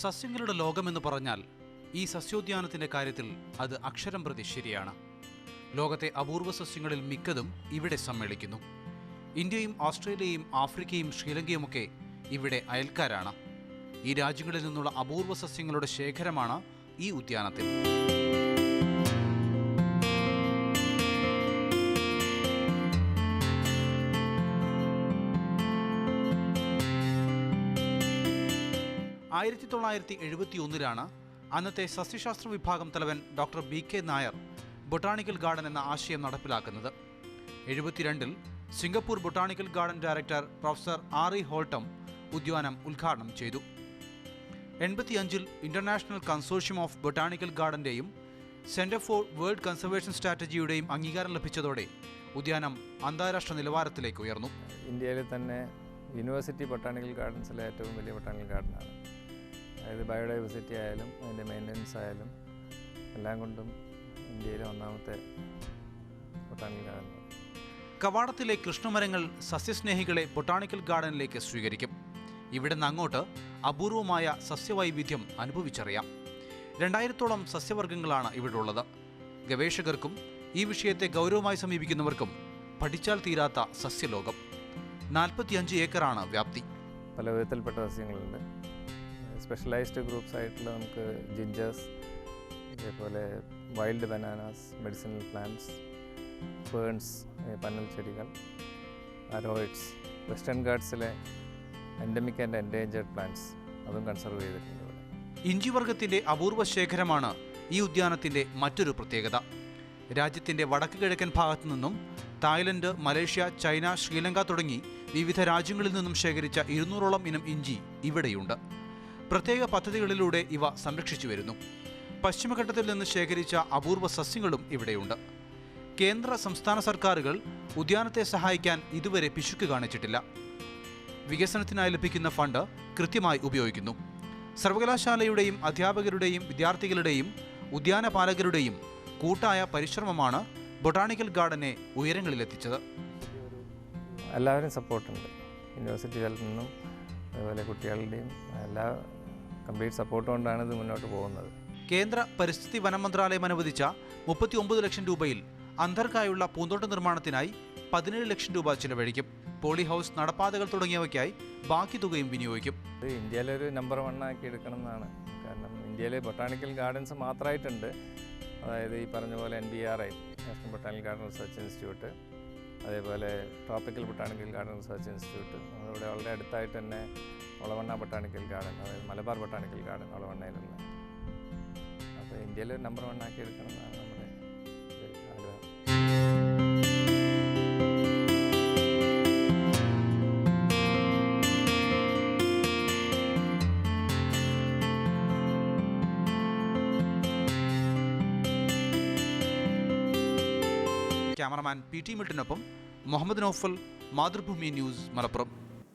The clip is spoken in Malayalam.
സസ്യങ്ങളുടെ ലോകമെന്ന് പറഞ്ഞാൽ ഈ സസ്യോദ്യാനത്തിന്റെ കാര്യത്തിൽ അത് അക്ഷരം പ്രതി ശരിയാണ്. ലോകത്തെ അപൂർവ സസ്യങ്ങളിൽ മിക്കതും ഇവിടെ സമ്മേളിക്കുന്നു. ഇന്ത്യയും ഓസ്ട്രേലിയയും ആഫ്രിക്കയും ശ്രീലങ്കയുമൊക്കെ ഇവിടെ അയൽക്കാരാണ്. ഈ രാജ്യങ്ങളിൽ നിന്നുള്ള അപൂർവ സസ്യങ്ങളുടെ ശേഖരമാണ് ഈ ഉദ്യാനത്തിൽ. ാണ് അന്നത്തെ സസ്യശാസ്ത്ര വിഭാഗം തലവൻ doctor BK Nair botanical garden എന്ന ആശയം നടപ്പിലാക്കുന്നത്. 72 Singapore botanical garden director professor RE Holttum ഉദ്യാനം ഉദ്ഘാടനം ചെയ്തു. 85 ഇന്റർനാഷണൽ കൺസോർഷ്യം ഓഫ് ബൊട്ടാണിക്കൽ ഗാർഡന്റെയും സെന്റർ ഫോർ വേൾഡ് കൺസർവേഷൻ സ്ട്രാറ്റജിയുടെയും അംഗീകാരം ലഭിച്ചതോടെ ഉദ്യാനം അന്താരാഷ്ട്ര നിലവാരത്തിലേക്ക് ഉയർന്നു. ഇന്ത്യയിലെ തന്നെ യൂണിവേഴ്സിറ്റി ബൊട്ടാണിക്കൽ ഗാർഡൻസിലെ ഏറ്റവും വലിയ ബൊട്ടാണിക്കൽ ഗാർഡനാണ്. അതായത് ബയോഡൈവേഴ്സിറ്റി ആയാലും അതിൻ്റെ മെയിൻ്റനൻസ് ആയാലും എല്ലാം കൊണ്ടും ഇന്ത്യയിലെ ഒന്നാമത്തെ ബൊട്ടാണിക്കൽ ഗാർഡൻ. കവാടത്തിലെ കൃഷ്ണമരങ്ങൾ സസ്യസ്നേഹികളെ ബൊട്ടാണിക്കൽ ഗാർഡനിലേക്ക് സ്വീകരിക്കും. ഇവിടെ നിന്ന് അങ്ങോട്ട് അപൂർവമായ സസ്യവൈവിധ്യം അനുഭവിച്ചറിയാം. 2000-ഓളം സസ്യവർഗ്ഗങ്ങളാണ് ഇവിടെ ഉള്ളത്. ഗവേഷകർക്കും ഈ വിഷയത്തെ ഗൗരവമായി സമീപിക്കുന്നവർക്കും പഠിച്ചാൽ തീരാത്ത സസ്യലോകം. 45 ഏക്കറാണ് വ്യാപ്തി. പല വിധത്തിൽപ്പെട്ട സസ്യങ്ങളുണ്ട്. സ്പെഷ്യലൈസ്ഡ് ഗ്രൂപ്പ്സ് ആയിട്ടുള്ള നമുക്ക് ജിഞ്ചേഴ്സ്, അതേപോലെ wild bananas, medicinal plants, ferns, പന്നൽ ചെടികൾ, അരോയിഡ്സ്, വെസ്റ്റേൺ ഗാർഡ്സിലെ എൻഡമിക് ആൻഡ് എൻഡേഞ്ചേർഡ് പ്ലാന്റ്സ് അതും കൺസർവ് ചെയ്തിട്ടുണ്ട്. ഇഞ്ചി വർഗത്തിൻ്റെ അപൂർവ ശേഖരമാണ് ഈ ഉദ്യാനത്തിൻ്റെ മറ്റൊരു പ്രത്യേകത. രാജ്യത്തിൻ്റെ വടക്ക് കിഴക്കൻ ഭാഗത്തു നിന്നും തായ്ലൻഡ്, മലേഷ്യ, ചൈന, ശ്രീലങ്ക തുടങ്ങി വിവിധ രാജ്യങ്ങളിൽ നിന്നും ശേഖരിച്ച 200-ഓളം ഇനം ഇഞ്ചി ഇവിടെയുണ്ട്. പ്രത്യേക പദ്ധതികളിലൂടെ ഇവ സംരക്ഷിച്ചു വരുന്നു. പശ്ചിമഘട്ടത്തിൽ നിന്ന് ശേഖരിച്ച അപൂർവ സസ്യങ്ങളും ഇവിടെയുണ്ട്. കേന്ദ്ര സംസ്ഥാന സർക്കാരുകൾ ഉദ്യാനത്തെ സഹായിക്കാൻ ഇതുവരെ പിശുക്ക് കാണിച്ചിട്ടില്ല. വികസനത്തിനായി ലഭിക്കുന്ന ഫണ്ട് കൃത്യമായി ഉപയോഗിക്കുന്നു. സർവകലാശാലയുടെയും അധ്യാപകരുടെയും വിദ്യാർത്ഥികളുടെയും ഉദ്യാനപാലകരുടെയും കൂട്ടായ പരിശ്രമമാണ് ബൊട്ടാണിക്കൽ ഗാർഡനെ ഉയരങ്ങളിലെത്തിച്ചത്. എല്ലാവരും സപ്പോർട്ടുണ്ട്. യൂണിവേഴ്സിറ്റികളിൽ നിന്നും അതുപോലെ കുട്ടികളുടെയും എല്ലാ കംപ്ലീറ്റ് സപ്പോർട്ട് കൊണ്ടാണ് ഇത് മുന്നോട്ട് പോകുന്നത്. കേന്ദ്ര പരിസ്ഥിതി വനം മന്ത്രാലയം അനുവദിച്ച 39 ലക്ഷം രൂപയിൽ അന്ധർക്കായുള്ള പൂന്തോട്ട നിർമ്മാണത്തിനായി 17 ലക്ഷം രൂപ ചിലവഴിക്കും. പോളി ഹൗസ്, നടപ്പാതകൾ തുടങ്ങിയവയ്ക്കായി ബാക്കി തുകയും വിനിയോഗിക്കും. ഇത് ഇന്ത്യയിലൊരു നമ്പർ 1 ആക്കി എടുക്കണം എന്നാണ്. കാരണം ഇന്ത്യയിലെ ബൊട്ടാണിക്കൽ ഗാർഡൻസ് മാത്രമായിട്ടുണ്ട്. അതായത് ഈ പറഞ്ഞ പോലെ NBRI, national botanical garden research institute, അതേപോലെ tropical botanical garden research institute, നമ്മളിവിടെ വളരെ അടുത്തായിട്ട് തന്നെ ഒളവണ്ണ ബൊട്ടാണിക്കൽ ഗാർഡൻ, അതായത് മലബാർ ബൊട്ടാണിക്കൽ ഗാർഡൻ ഒളവണ്ണയിലുള്ള. അപ്പോൾ ഇന്ത്യയിൽ ഒരു നമ്പർ 1 ആക്കി എടുക്കണം എന്നാണ് നമ്മുടെ ആഗ്രഹം. ക്യാമറമാൻ PT മിൽട്ടനൊപ്പം മുഹമ്മദ് നൗഫൽ, മാതൃഭൂമി ന്യൂസ്, മലപ്പുറം.